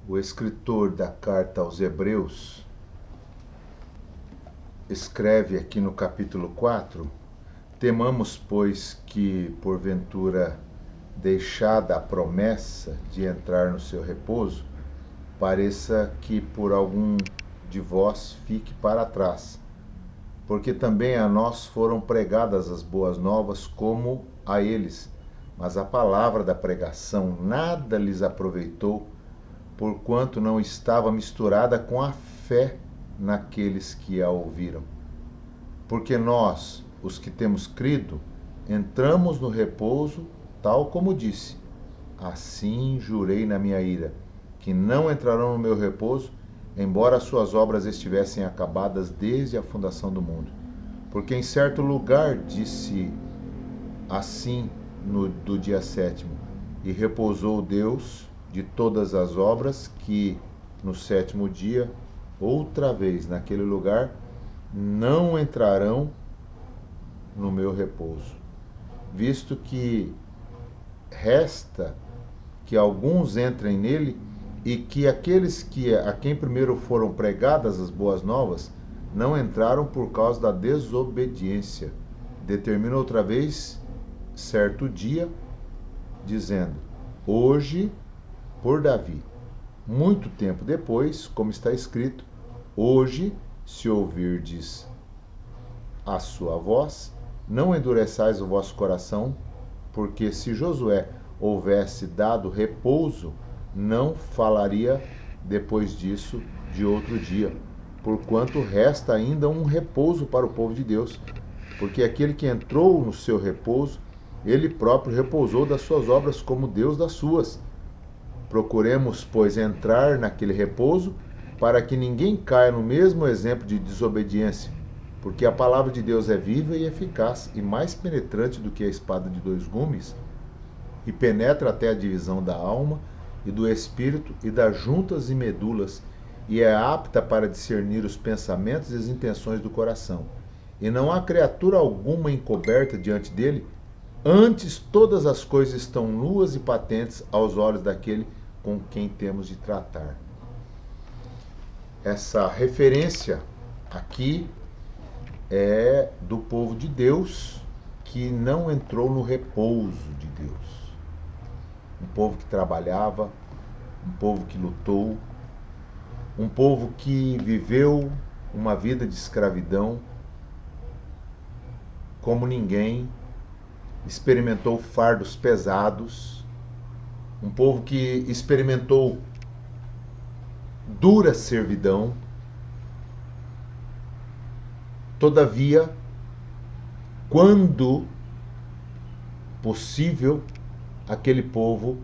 O escritor da carta aos Hebreus escreve aqui no capítulo 4: temamos, pois, que, porventura, deixada a promessa de entrar no seu repouso, pareça que por algum de vós fique para trás. Porque também a nós foram pregadas as boas novas como a eles, mas a palavra da pregação nada lhes aproveitou, porquanto não estava misturada com a fé naqueles que a ouviram. Porque nós, os que temos crido, entramos no repouso, tal como disse: assim jurei na minha ira, que não entrarão no meu repouso, embora as suas obras estivessem acabadas desde a fundação do mundo. Porque em certo lugar disse assim do dia 7º, e repousou Deus de todas as obras, que no 7º dia, outra vez naquele lugar, não entrarão no meu repouso. Visto que resta que alguns entrem nele, e que aqueles a quem primeiro foram pregadas as boas novas não entraram por causa da desobediência. Determina outra vez certo dia, dizendo: hoje, por Davi, muito tempo depois, como está escrito: hoje, se ouvirdes a sua voz, não endureçais o vosso coração, porque se Josué houvesse dado repouso, não falaria depois disso de outro dia, porquanto resta ainda um repouso para o povo de Deus, porque aquele que entrou no seu repouso, ele próprio repousou das suas obras como Deus das suas. Procuremos, pois, entrar naquele repouso, para que ninguém caia no mesmo exemplo de desobediência, porque a palavra de Deus é viva e eficaz, e mais penetrante do que a espada de dois gumes, e penetra até a divisão da alma e do espírito e das juntas e medulas, e é apta para discernir os pensamentos e as intenções do coração. E não há criatura alguma encoberta diante dele, antes todas as coisas estão nuas e patentes aos olhos daquele com quem temos de tratar. Essa referência aqui é do povo de Deus que não entrou no repouso de Deus. Um povo que trabalhava, um povo que lutou, um povo que viveu uma vida de escravidão como ninguém, experimentou fardos pesados, um povo que experimentou dura servidão. Todavia, quando possível, aquele povo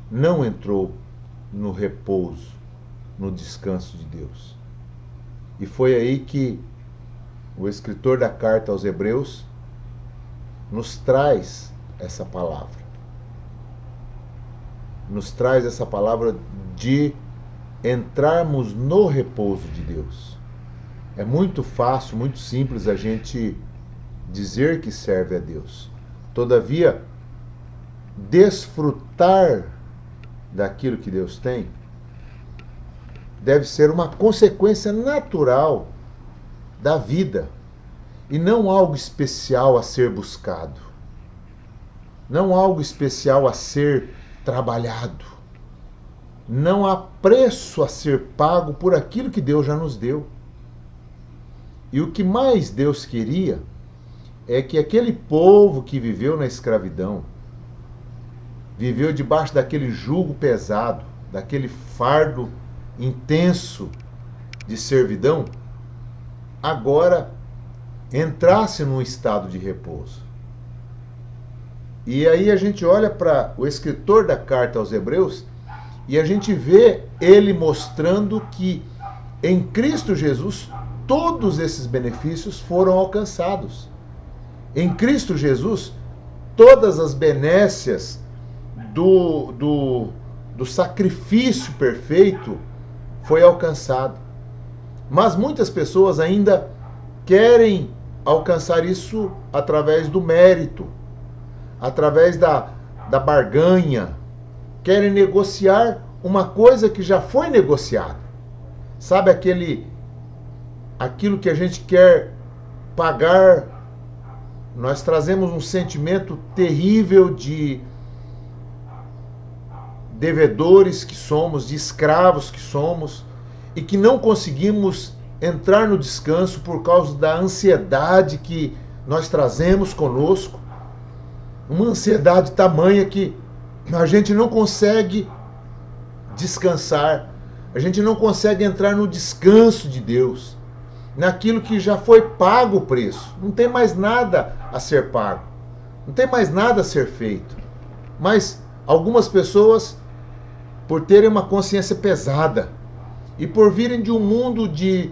não entrou no repouso, no descanso de Deus. E foi aí que o escritor da carta aos Hebreus nos traz essa palavra. Nos traz essa palavra de entrarmos no repouso de Deus. É muito fácil, muito simples a gente dizer que serve a Deus. Todavia, desfrutar daquilo que Deus tem deve ser uma consequência natural da vida e não algo especial a ser buscado, não algo especial a ser trabalhado. Não há preço a ser pago por aquilo que Deus já nos deu. E o que mais Deus queria é que aquele povo que viveu na escravidão, viveu debaixo daquele jugo pesado, daquele fardo intenso de servidão, agora entrasse num estado de repouso. E aí a gente olha para o escritor da carta aos Hebreus e a gente vê ele mostrando que em Cristo Jesus todos esses benefícios foram alcançados. Em Cristo Jesus, todas as benécias do sacrifício perfeito foi alcançado. Mas muitas pessoas ainda querem alcançar isso através do mérito, através da barganha, querem negociar uma coisa que já foi negociada. Sabe aquilo que a gente quer pagar? Nós trazemos um sentimento terrível de devedores que somos, de escravos que somos, e que não conseguimos entrar no descanso por causa da ansiedade que nós trazemos conosco. Uma ansiedade tamanha que a gente não consegue descansar, a gente não consegue entrar no descanso de Deus, naquilo que já foi pago o preço. Não tem mais nada a ser pago, não tem mais nada a ser feito. Mas algumas pessoas, por terem uma consciência pesada e por virem de um mundo de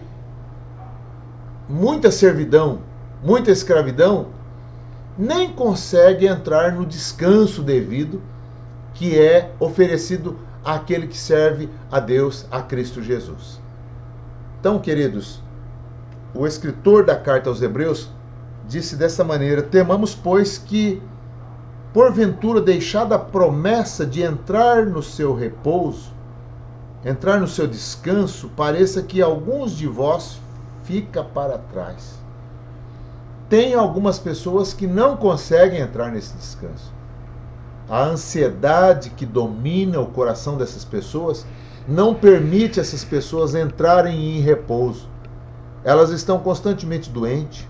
muita servidão, muita escravidão, nem conseguem entrar no descanso devido que é oferecido àquele que serve a Deus, a Cristo Jesus. Então, queridos, o escritor da carta aos Hebreus disse dessa maneira: temamos, pois, que porventura, deixada a promessa de entrar no seu repouso, entrar no seu descanso, pareça que alguns de vós fica para trás. Tem algumas pessoas que não conseguem entrar nesse descanso. A ansiedade que domina o coração dessas pessoas não permite essas pessoas entrarem em repouso. Elas estão constantemente doentes,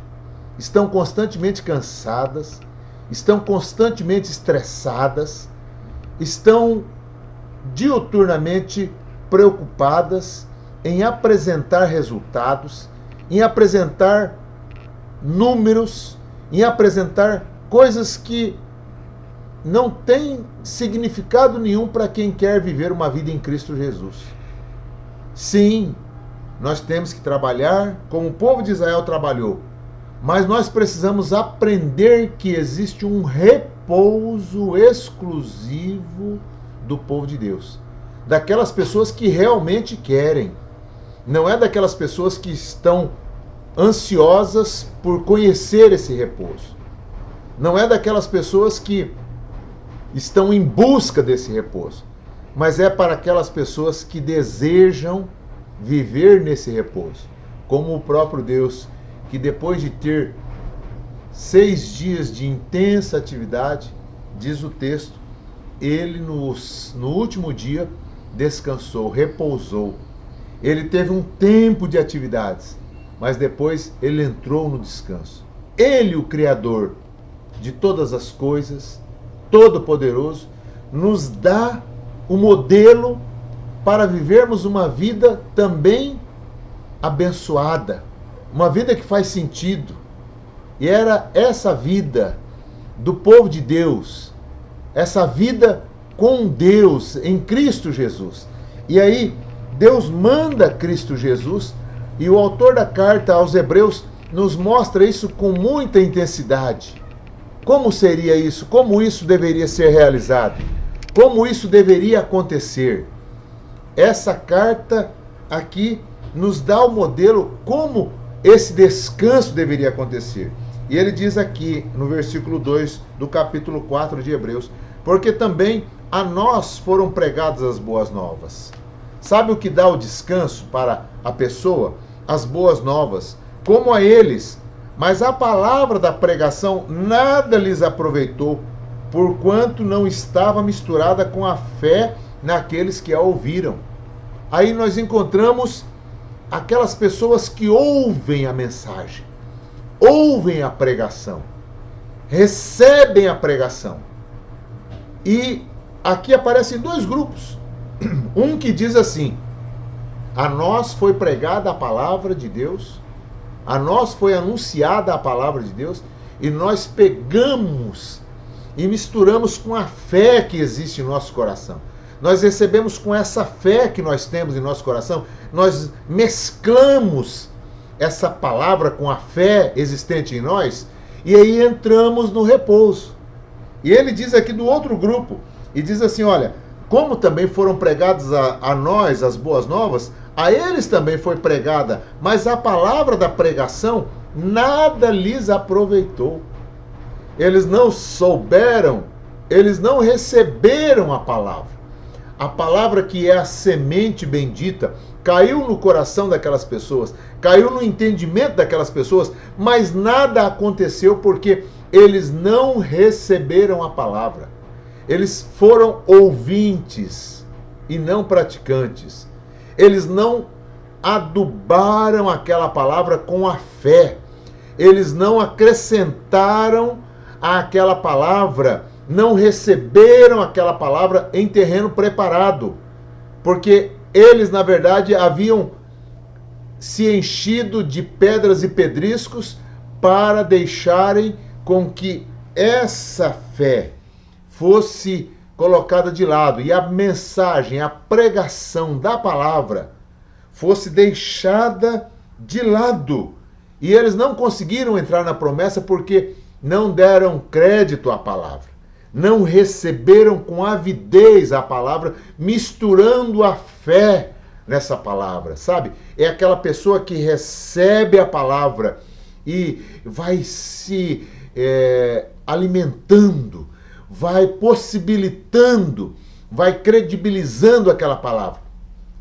estão constantemente cansadas, estão constantemente estressadas, estão diuturnamente preocupadas em apresentar resultados, em apresentar números, em apresentar coisas que não têm significado nenhum para quem quer viver uma vida em Cristo Jesus. Sim, nós temos que trabalhar como o povo de Israel trabalhou, mas nós precisamos aprender que existe um repouso exclusivo do povo de Deus, daquelas pessoas que realmente querem. Não é daquelas pessoas que estão ansiosas por conhecer esse repouso. Não é daquelas pessoas que estão em busca desse repouso, mas é para aquelas pessoas que desejam viver nesse repouso, como o próprio Deus, que depois de ter 6 dias de intensa atividade, diz o texto, ele no último dia descansou, repousou. Ele teve um tempo de atividades, mas depois ele entrou no descanso. Ele, o Criador de todas as coisas, Todo-Poderoso, nos dá o modelo para vivermos uma vida também abençoada, uma vida que faz sentido. E era essa vida do povo de Deus, essa vida com Deus em Cristo Jesus. E aí Deus manda Cristo Jesus, e o autor da carta aos Hebreus nos mostra isso com muita intensidade. Como seria isso? Como isso deveria ser realizado? Como isso deveria acontecer? Essa carta aqui nos dá o modelo como esse descanso deveria acontecer. E ele diz aqui no versículo 2 do capítulo 4 de Hebreus: porque também a nós foram pregadas as boas novas. Sabe o que dá o descanso para a pessoa? As boas novas. Como a eles, mas a palavra da pregação nada lhes aproveitou, porquanto não estava misturada com a fé naqueles que a ouviram. Aí nós encontramos aquelas pessoas que ouvem a mensagem, ouvem a pregação, recebem a pregação. E aqui aparecem 2 grupos. Um que diz assim: a nós foi pregada a palavra de Deus, a nós foi anunciada a palavra de Deus, e nós pegamos e misturamos com a fé que existe em nosso coração. Nós recebemos com essa fé que nós temos em nosso coração, nós mesclamos essa palavra com a fé existente em nós, e aí entramos no repouso. E ele diz aqui do outro grupo, e diz assim: olha, como também foram pregadas a nós as boas novas, a eles também foi pregada, mas a palavra da pregação nada lhes aproveitou. Eles não souberam, eles não receberam a palavra. a palavra que é a semente bendita, caiu no coração daquelas pessoas, caiu no entendimento daquelas pessoas, mas nada aconteceu porque eles não receberam a palavra. Eles foram ouvintes e não praticantes. Eles não adubaram aquela palavra com a fé. Eles não acrescentaram àquela palavra, não receberam aquela palavra em terreno preparado. Porque eles, na verdade, haviam se enchido de pedras e pedriscos para deixarem com que essa fé fosse colocada de lado e a mensagem, a pregação da palavra fosse deixada de lado. E eles não conseguiram entrar na promessa porque não deram crédito à palavra. Não receberam com avidez a palavra, misturando a fé nessa palavra, sabe? É aquela pessoa que recebe a palavra e vai se alimentando, vai possibilitando, vai credibilizando aquela palavra,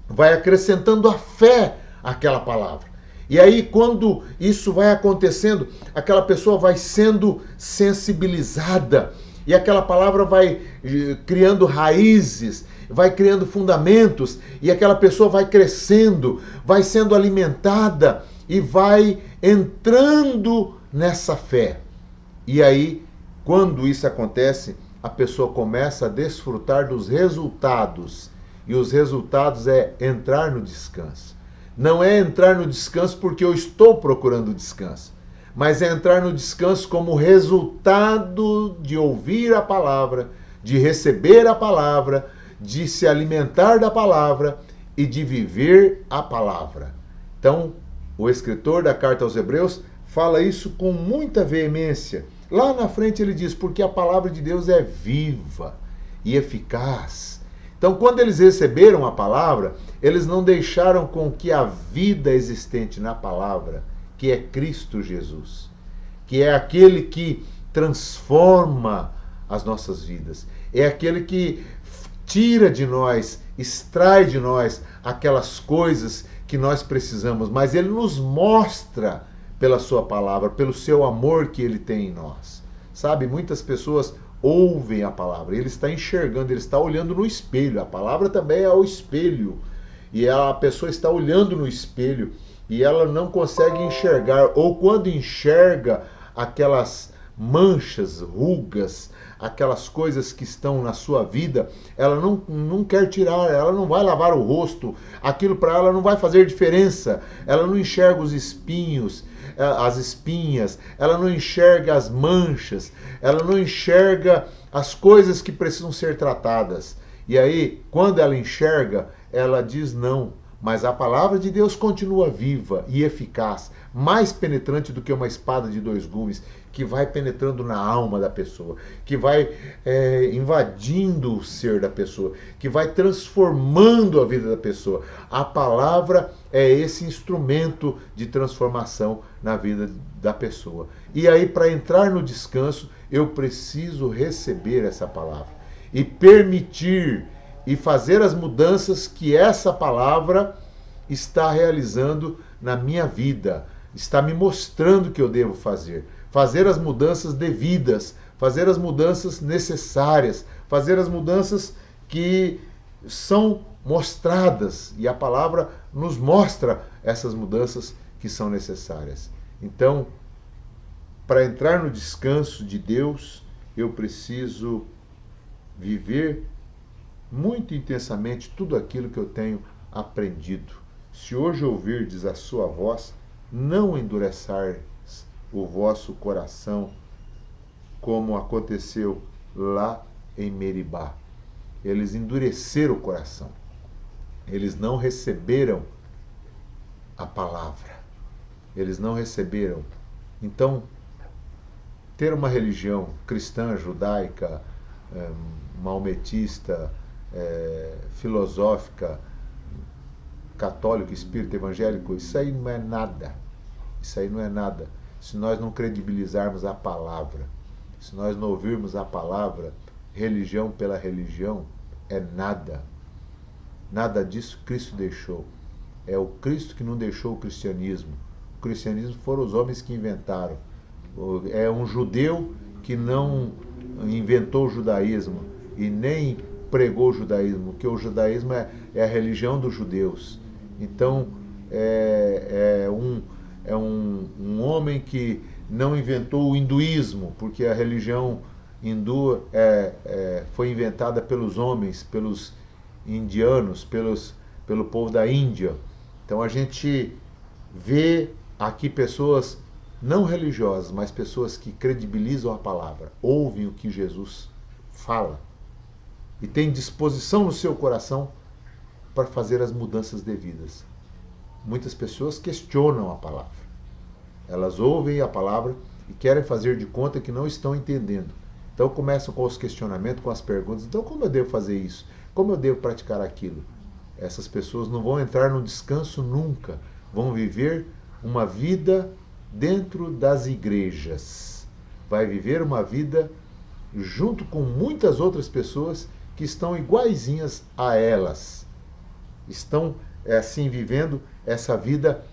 vai acrescentando a fé àquela palavra. E aí, quando isso vai acontecendo, aquela pessoa vai sendo sensibilizada e aquela palavra vai criando raízes, vai criando fundamentos e aquela pessoa vai crescendo, vai sendo alimentada e vai entrando nessa fé. E aí, quando isso acontece, a pessoa começa a desfrutar dos resultados. E os resultados é entrar no descanso. Não é entrar no descanso porque eu estou procurando descanso, mas é entrar no descanso como resultado de ouvir a palavra, de receber a palavra, de se alimentar da palavra e de viver a palavra. Então, o escritor da carta aos Hebreus fala isso com muita veemência. Lá na frente ele diz, porque a palavra de Deus é viva e eficaz. Então, quando eles receberam a palavra, eles não deixaram com que a vida existente na palavra, que é Cristo Jesus, que é aquele que transforma as nossas vidas, é aquele que tira de nós, extrai de nós aquelas coisas que nós precisamos, mas ele nos mostra pela sua palavra, pelo seu amor que ele tem em nós. Sabe, muitas pessoas ouvem a palavra, ele está enxergando, ele está olhando no espelho, a palavra também é o espelho, e a pessoa está olhando no espelho e ela não consegue enxergar, ou quando enxerga aquelas manchas, rugas, aquelas coisas que estão na sua vida, ela não quer tirar, ela não vai lavar o rosto, aquilo para ela não vai fazer diferença, ela não enxerga os espinhos, as espinhas, ela não enxerga as manchas, ela não enxerga as coisas que precisam ser tratadas. E aí, quando ela enxerga, ela diz não. Mas a palavra de Deus continua viva e eficaz, mais penetrante do que uma espada de dois gumes, que vai penetrando na alma da pessoa, que vai invadindo o ser da pessoa, que vai transformando a vida da pessoa. A palavra é esse instrumento de transformação na vida da pessoa. E aí, para entrar no descanso, eu preciso receber essa palavra e permitir e fazer as mudanças que essa palavra está realizando na minha vida, está me mostrando que eu devo fazer. Fazer as mudanças devidas, fazer as mudanças necessárias, fazer as mudanças que são mostradas. E a palavra nos mostra essas mudanças que são necessárias. Então, para entrar no descanso de Deus, eu preciso viver muito intensamente tudo aquilo que eu tenho aprendido. Se hoje ouvirdes a sua voz, não endureçais o vosso coração, como aconteceu lá em Meribá. Eles endureceram o coração. Eles não receberam a palavra. Eles não receberam. Então, ter uma religião cristã, judaica, maometista, filosófica, católico, espírita, evangélico, isso aí não é nada. Isso aí não é nada. Se nós não credibilizarmos a palavra, se nós não ouvirmos a palavra, religião pela religião é nada. Nada disso Cristo deixou. É o Cristo que não deixou o cristianismo. O cristianismo foram os homens que inventaram. É um judeu que não inventou o judaísmo e nem pregou o judaísmo, porque o judaísmo é a religião dos judeus. Então, um homem que não inventou o hinduísmo, porque a religião hindu foi inventada pelos homens, pelos indianos, pelo povo da Índia. Então a gente vê aqui pessoas não religiosas, mas pessoas que credibilizam a palavra, ouvem o que Jesus fala e têm disposição no seu coração para fazer as mudanças devidas. Muitas pessoas questionam a palavra. Elas ouvem a palavra e querem fazer de conta que não estão entendendo. Então começam com os questionamentos, com as perguntas. Então como eu devo fazer isso? Como eu devo praticar aquilo? Essas pessoas não vão entrar no descanso nunca. Vão viver uma vida dentro das igrejas. Vai viver uma vida junto com muitas outras pessoas que estão iguaizinhas a elas. Estão assim vivendo essa vida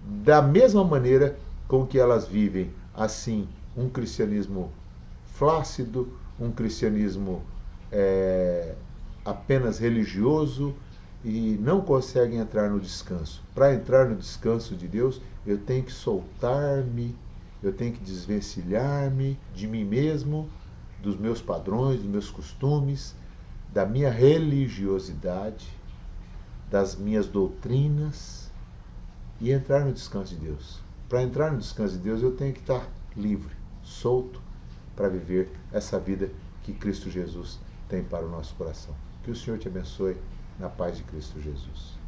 da mesma maneira com que elas vivem. Assim, um cristianismo flácido, um cristianismo apenas religioso, e não conseguem entrar no descanso. Para entrar no descanso de Deus, eu tenho que soltar-me, eu tenho que desvencilhar-me de mim mesmo, dos meus padrões, dos meus costumes, da minha religiosidade, das minhas doutrinas, e entrar no descanso de Deus. Para entrar no descanso de Deus, eu tenho que estar livre, solto, para viver essa vida que Cristo Jesus tem para o nosso coração. Que o Senhor te abençoe na paz de Cristo Jesus.